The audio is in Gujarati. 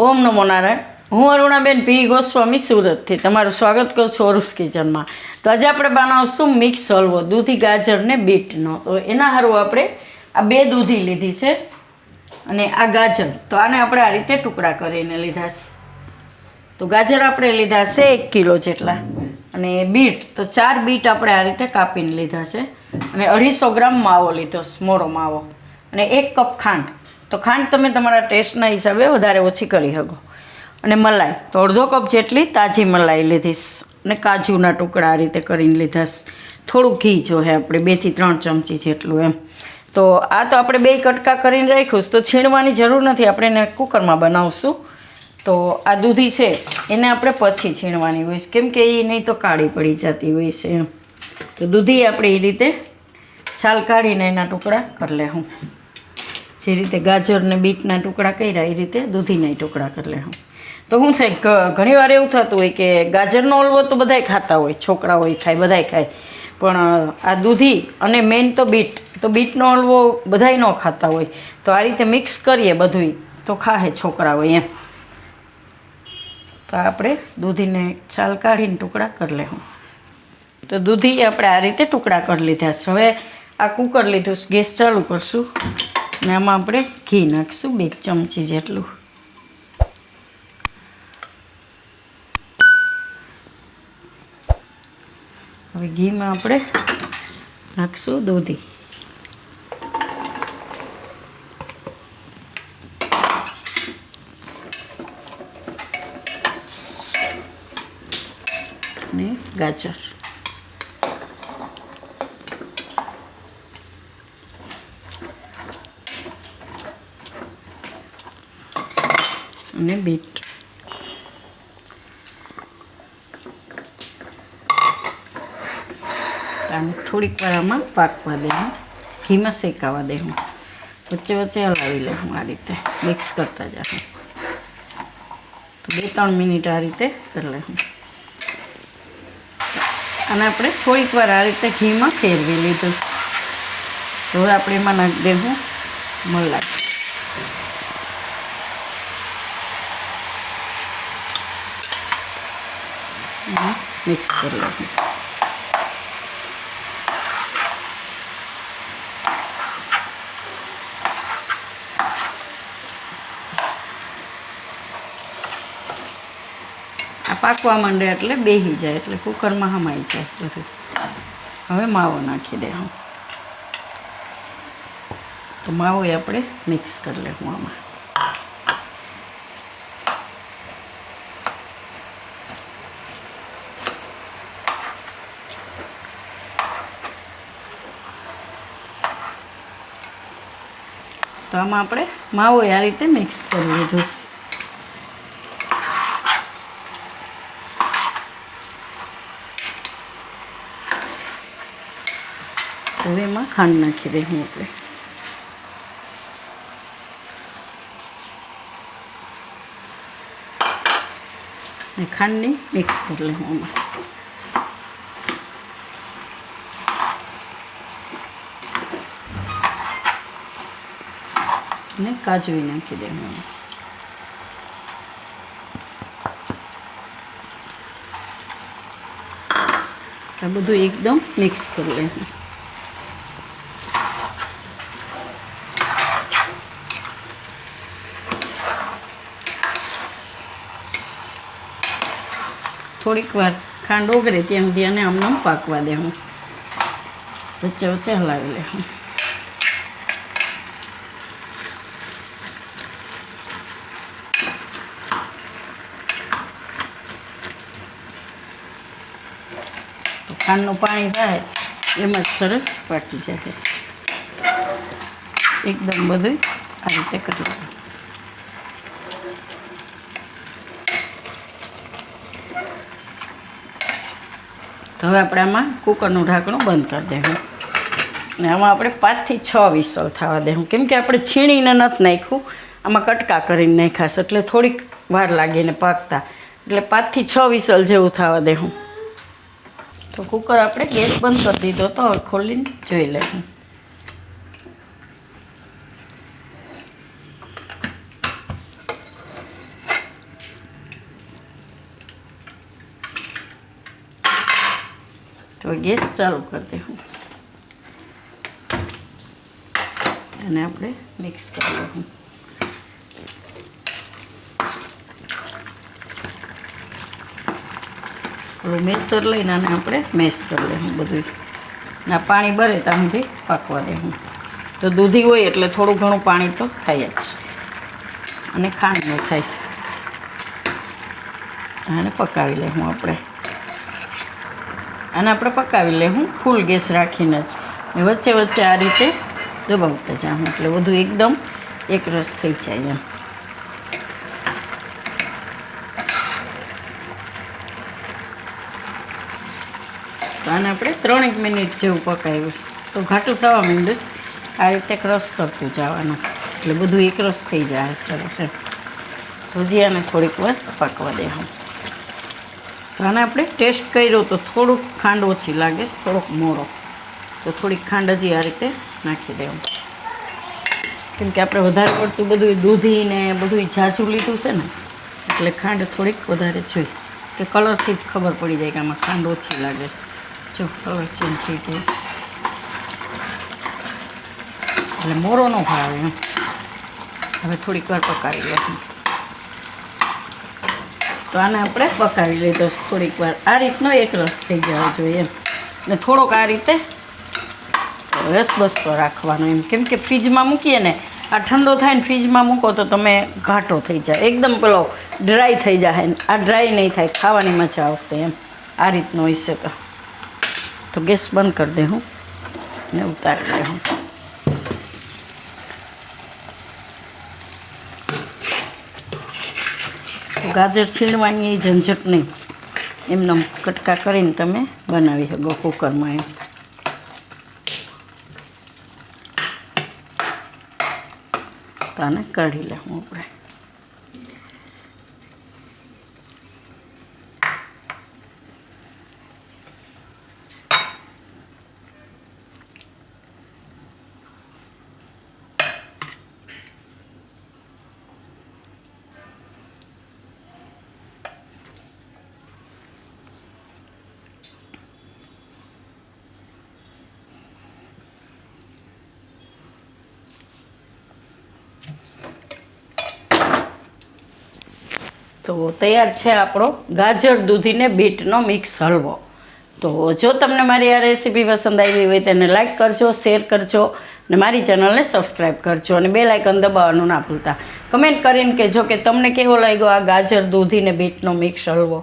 ઓમ નમો નારાયણ. હું અરુણાબેન પી ગોસ્વામી સુરતથી તમારું સ્વાગત કરું છું અરુસ કિચનમાં. તો આજે આપણે બનાવશું મિક્સ હલવો દૂધી ગાજર ને બીટનો. તો એના સારું આપણે આ બે દૂધી લીધી છે અને આ ગાજર. તો આને આપણે આ રીતે ટુકડા કરીને લીધા છે. તો ગાજર આપણે લીધા છે 1 કિલો જેટલા અને બીટ તો 4 બીટ આપણે આ રીતે કાપીને લીધા છે અને 250 ગ્રામ માવો લીધો છે, મોરો માવો, અને 1 કપ ખાંડ. તો ખાંડ તમે તમારા ટેસ્ટના હિસાબે વધારે ઓછી કરી શકો. અને મલાઈ તો 1/2 કપ જેટલી તાજી મલાઈ લીધીશ અને કાજુના ટુકડા આ રીતે કરીને લીધા છે. થોડું ઘી જોઈએ આપણે 2 થી 3 ચમચી જેટલું એમ. તો આ તો આપણે 2 કટકા કરીને રાખ્યું છે, તો છીણવાની જરૂર નથી, આપણે એને કુકરમાં બનાવશું. તો આ દૂધી છે એને આપણે પછી છીણવાની હોય છે, કેમ કે એ નહીં તો કાળી પડી જતી હોય છે એમ. તો દૂધી આપણે એ રીતે છાલ કાઢીને એના ટુકડા કરી લેવું. જે રીતે ગાજરને બીટના ટુકડા કર્યા એ રીતે દૂધીના ટુકડા કરી લેવું. તો શું થાય, ઘણીવાર એવું થતું હોય કે ગાજરનો હલવો તો બધાય ખાતા હોય, છોકરા હોય ખાય, બધાય ખાય, પણ આ દૂધી અને મેઇન તો બીટ, તો બીટનો હલવો બધાય ન ખાતા હોય. તો આ રીતે મિક્સ કરીએ બધુંય તો ખાહે છોકરા હોય એમ. તો આપણે દૂધીને છાલ કાઢીને ટુકડા કરી લેવું. તો દૂધી આપણે આ રીતે ટુકડા કરી લીધા છે. હવે આ કુકર લીધું, ગેસ ચાલુ કરશું અને આમાં આપણે ઘી નાખીશું 2 ચમચી જેટલું. હવે ઘીમાં આપણે નાખીશું દૂધી. અને ગાજર. અને બીટ. આને થોડીક વાર આમાં પાકવા દેવું, ઘીમાં શેકાવા દેવું, વચ્ચે વચ્ચે હલાવી લેવું, આ રીતે મિક્સ કરતા જાઉં. તો 2-3 મિનિટ આ રીતે કરી લેવું. અને આપણે થોડીક વાર આ રીતે ઘીમાં ફેરવી લીધું. તો હવે આપણે એમાં નાખી દેવું મલાઈ. મિક્સ કરી લેવું. આ પાકવા માંડે એટલે બેસી જાય, એટલે કુકરમાં હમાઈ જાય બધું. હવે માવો નાખી દેવું. તો માવો એ આપણે મિક્સ કરી લેવું આમાં. તો આમાં આપણે માવો આ રીતે મિક્સ કરી લીધું. હવે એમાં ખાંડ નાખી દઈએ આપણે. ખાંડને મિક્સ કરી લઉં આમાં. અને કાજુ નાખી દેવું. આ બધું એકદમ મિક્સ કરી લેવું. થોડીક વાર ખાંડ ઓગળે ત્યાં સુધી આને આમ પાકવા દેવું, વચ્ચે વચ્ચે હલાવી લેવું. તો ખાંડનું પાણી થાય એમ જ સરસ પાકી જાય. એકદમ બધું આ રીતે કરી લેવું. તો હવે આપણે આમાં કુકરનું ઢાંકણું બંધ કરી દેવું અને આમાં આપણે 5 થી 6 વિસલ થવા દેવું, કેમ કે આપણે છીણીને નથી નાખ્યું, આમાં કટકા કરીને નાખ્યા છે, એટલે થોડીક વાર લાગીને પાકતા, એટલે 5 થી 6 વિસલ જેવું થવા દેવું. તો કુકર આપણે ગેસ બંધ કરી દીધો, તો હવે ખોલીને જોઈ લેવું. હવે ગેસ ચાલુ કરી દઉં અને આપણે મિક્સ કરી લઉં. પેલું મેસર લઈને આને આપણે મેશ કરી લઈશું બધું. આ પાણી બરે ત્યાં સુધી પાકવા દેવું. તો દૂધી હોય એટલે થોડું ઘણું પાણી તો થાય જ અને ખાંડ ન થાય. આને પકાવી લઈશું આપણે. આને આપણે પકાવી લઈશું ફૂલ ગેસ રાખીને જ. વચ્ચે વચ્ચે આ રીતે દબાવતા જાઉં એટલે બધું એકદમ એકરસ થઈ જાય એમ. તો આને આપણે 3 મિનિટ જેવું પકાવ્યું તો ઘાટું થવા માંડ્યું. આ રીતે ક્રશ કરતું જવાનું એટલે બધું એકરસ થઈ જાય સરસ એમ. તો હજી આને થોડીક વાર પાકવા દેવું. તો આને આપણે ટેસ્ટ કર્યો તો થોડુંક ખાંડ ઓછી લાગે, થોડોક મોળો, તો થોડીક ખાંડ હજી આ રીતે નાખી દેવું. કેમ કે આપણે વધારે પડતું બધું દૂધી ને બધું ઝાઝું લીધું છે ને એટલે ખાંડ થોડીક વધારે જોઈએ. કે કલરથી જ ખબર પડી જાય કે આમાં ખાંડ ઓછી લાગે છે. જો કલર ચેન્જ થઈ ગયો એટલે મોરો ન ભાવે એમ. હવે થોડીક વાર પકાવી લઈશું. તો આને આપણે પકાવી લીધો થોડીક વાર. આ રીતનો એક રસ થઈ જવો જોઈએ એમ. ને થોડોક આ રીતે રસબસતો રાખવાનો એમ. કેમ કે ફ્રીજમાં મૂકીએ ને આ ઠંડો થાય ને ફ્રીજમાં મૂકો તો તમે ઘાટો થઈ જાય એકદમ, પેલો ડ્રાય થઈ જાય. આ ડ્રાય નહીં થાય, ખાવાની મજા આવશે એમ. આ રીતનો હશે તો ગેસ બંધ કરી દે હું ને ઉતારી દે હું. ગાજર છીણવાની એ ઝંઝટ નહીં, એમને કટકા કરીને તમે બનાવી શકો કુકરમાં એમ. તો આને કાઢી લેવું આપણે. તો તૈયાર છે આપણો ગાજર દૂધીને બીટનો મિક્સ હલવો. તો જો તમને મારી આ રેસીપી પસંદ આવી હોય તેને લાઈક કરજો, શેર કરજો અને મારી ચેનલને સબસ્ક્રાઈબ કરજો અને બેલ આઇકન દબાવવાનું ના ભૂલતા. કમેન્ટ કરીને કહેજો કે તમને કેવો લાગ્યો આ ગાજર દૂધીને બીટનો મિક્સ હલવો.